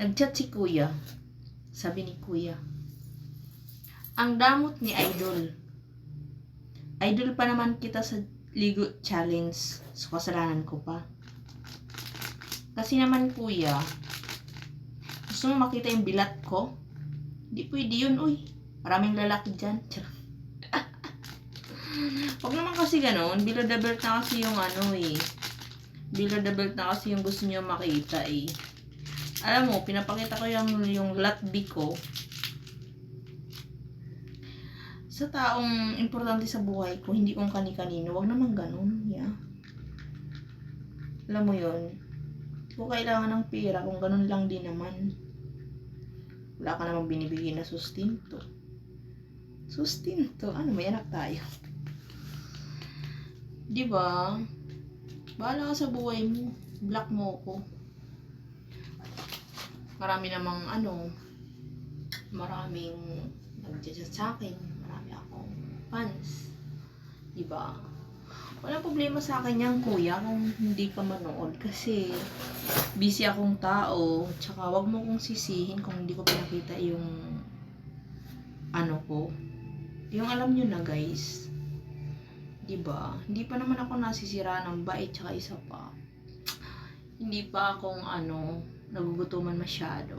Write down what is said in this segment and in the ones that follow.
Nagchat si kuya. Sabi ni kuya, ang damot ni Idol. Idol pa naman kita sa ligo challenge. So, kasalanan ko pa. Kasi naman kuya, gusto mo makita yung bilat ko? Di pwede yun, uy. Maraming lalaki dyan. Huwag naman kasi ganon. Below the belt na kasi yung ano eh. Below the belt na kasi yung gusto nyo makita eh. Alam mo, pinapakita ko yung latbi ko sa taong importante sa buhay ko, hindi kong kani-kanino. Huwag naman ganun, yeah. Alam mo yun, kung kailangan ng pera, kung ganun lang din naman. Wala ka namang binibigay na sustinto. Sustinto? Ano, may anak tayo. Diba? Bahala ka sa buhay mo. Block mo ko. Marami namang maraming nag-chat sa akin. Marami akong fans. Diba? Walang problema sa akin yan, kuya, kung hindi ka manood. Kasi, busy akong tao. Tsaka, wag mo kong sisihin kung hindi ko pinakita yung ko. Yung alam nyo na, guys. Diba? Hindi pa naman ako nasisira ng bait. Tsaka isa pa. Hindi pa akong nagugutuman masyado.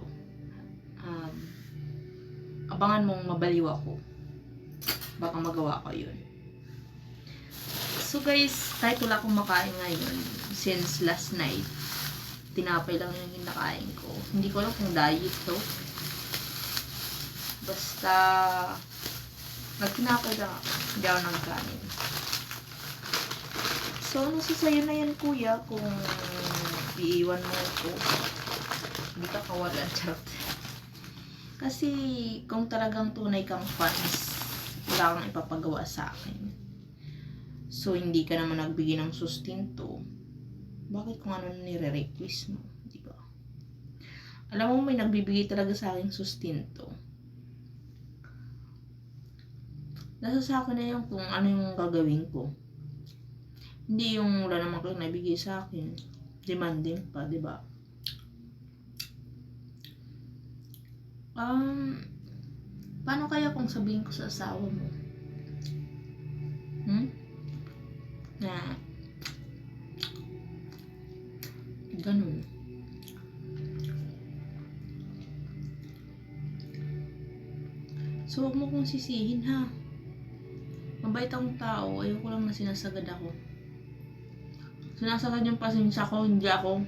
Abangan mong mabaliw ako. Baka magawa ko yun. So guys, kahit wala akong makain ngayon, since last night, tinapay lang yung kinakain ko. Hindi ko alam kung diet to. Basta, nagtinapay lang ako. Hindi ako nagkanin. So, ano sasayo na yan, kuya, kung iiwan mo ko? Hindi ka kawalan, charot. Kasi, kung talagang tunay kang fans, wala kang ipapagawa sa akin. So, hindi ka naman nagbigay ng sustinto. Bakit kung ano nire-request mo? Diba? Alam mo, may nagbibigay talaga sa akin sustinto. Nasa sa akin na yung kung ano yung gagawin ko. Hindi yung wala naman kayong nabigay sa akin. Demanding pa, diba? Paano kaya kung sabihin ko sa asawa mo? Na ganun. So, huwag mo kong sisihin, ha? Mabait akong tao. Ayoko lang na sinasagad ako. Sinasagad yung pasensya ko, hindi ako